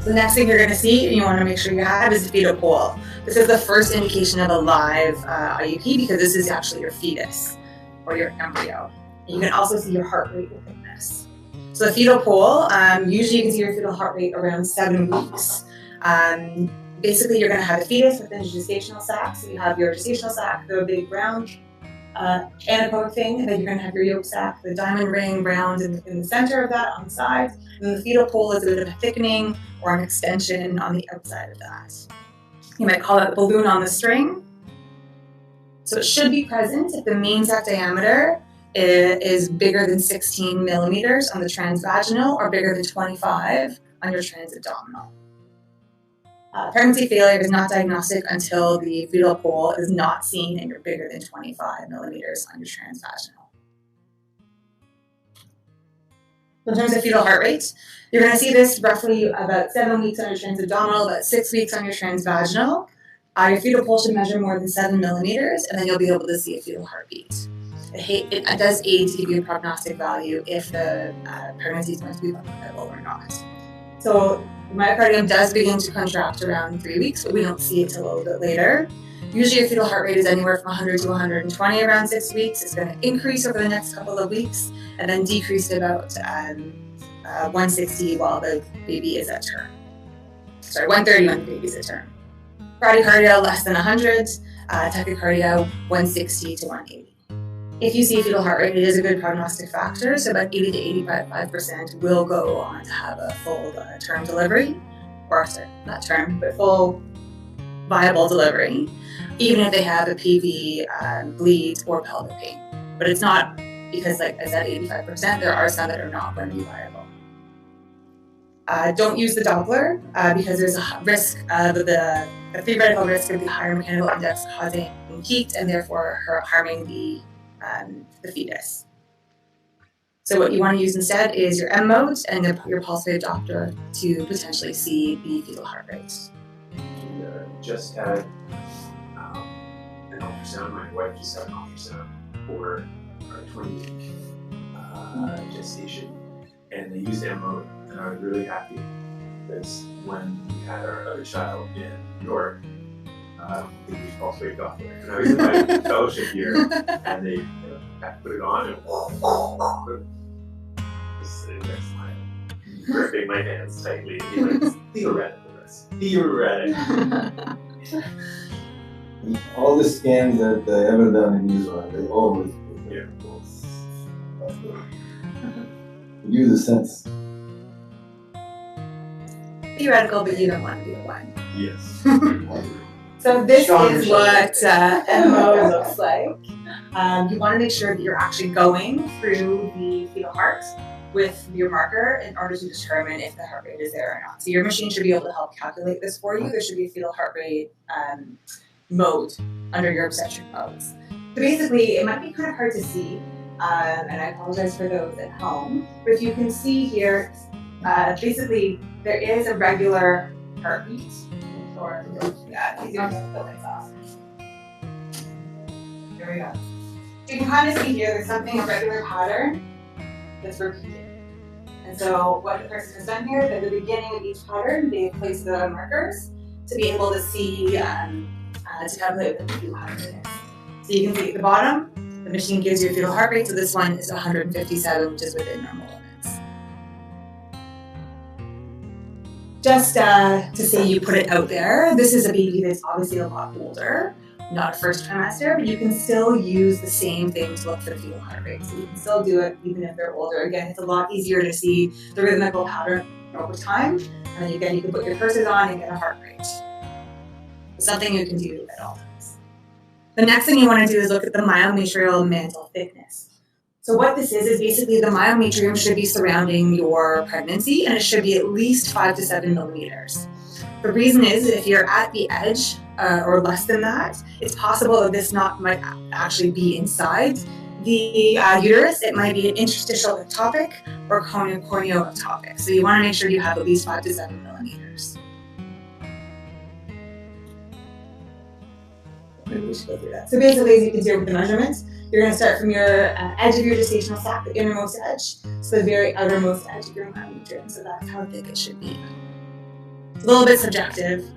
So the next thing you're going to see, and you want to make sure you have, is the fetal pole. This is the first indication of a live IUP because this is actually your fetus or your embryo. You can also see your heart rate within this. So the fetal pole, usually you can see your fetal heart rate around 7 weeks. Basically, you're going to have the fetus within the gestational sac. So you have your gestational sac, the big round anechoic thing, and then you're going to have your yolk sac, the diamond ring round in the center of that on the side. And then the fetal pole is a bit of a thickening or an extension on the outside of that. You might call it a balloon on the string. So it should be present if the main sac diameter is bigger than 16 millimeters on the transvaginal or bigger than 25 on your transabdominal. Pregnancy failure is not diagnostic until the fetal pole is not seen and you're bigger than 25 millimeters on your transvaginal. In terms of fetal heart rate, you're going to see this roughly about 7 weeks on your transabdominal, about 6 weeks on your transvaginal. Your fetal pole should measure more than 7 millimeters, and then you'll be able to see a fetal heartbeat. It does aid to give you a prognostic value if the pregnancy is going to be viable or not. So the myocardium does begin to contract around 3 weeks, but we don't see it till a little bit later. Usually your fetal heart rate is anywhere from 100 to 120 around 6 weeks. It's going to increase over the next couple of weeks and then decrease to about 160 while the baby is at term. Sorry, 130 when the baby is at term. Bradycardia less than 100, tachycardia 160 to 180. If you see a fetal heart rate, it is a good prognostic factor, so about 80 to 85% will go on to have a full term delivery, or sorry, not term, but full viable delivery, even if they have a PV, bleed, or pelvic pain. But it's not because, like I said, 85%, there are some that are not going to be viable. Don't use the Doppler because there's a risk of the theoretical risk of the higher mechanical index causing heat and therefore harming the fetus. So what you want to use instead is your M mode and your pulse wave Doppler to potentially see the fetal heart rate. We just had an ultrasound. My wife just had an ultrasound for our 20-week gestation, and they used M mode, and I was really happy because when we had our other child in New York, we used pulse wave Doppler, and I was in my fellowship year, and they put it on and just sitting next to mine, gripping my hands tightly, and he went, theoretical risk. All the scans that I ever done in Israel, they always put miracles. Use a sense. Theoretical, but you don't want to be the one. Yes. So this is what MO looks like. You want to make sure that you're actually going through the fetal heart with your marker in order to determine if the heart rate is there or not. So your machine should be able to help calculate this for you. There should be a fetal heart rate mode under your obstetric modes. So basically, it might be kind of hard to see, and I apologize for those at home, but if you can see here, basically there is a regular heartbeat. Or, yeah, it's easier to fill this off. Here we go. You can kind of see here there's something, a regular pattern that's repeating. And so what the person has done here is at the beginning of each pattern, they place the markers to be able to see, to calculate what the fetal heart rate is. So you can see at the bottom, the machine gives you a fetal heart rate, so this one is 157, which is within normal limits. Just to say you put it out there, this is a baby that's obviously a lot older, not a first trimester, but you can still use the same thing to look for the fetal heart rate. So you can still do it even if they're older. Again, it's a lot easier to see the rhythmical pattern over time. And again, you can put your cursors on and get a heart rate. It's something you can do at all times. The next thing you want to do is look at the myometrial mantle thickness. So what this is basically the myometrium should be surrounding your pregnancy, and it should be at least 5 to 7 millimeters. The reason is if you're at the edge or less than that, it's possible that this knot might actually be inside the uterus. It might be an interstitial ectopic or corneo-ectopic. So you want to make sure you have at least 5 to 7 millimeters. Maybe we should go through that. So basically, as you can see with the measurements, you're going to start from your edge of your gestational sac, the innermost edge, so the very outermost edge of your myometrium. So that's how thick it should be. a little bit subjective.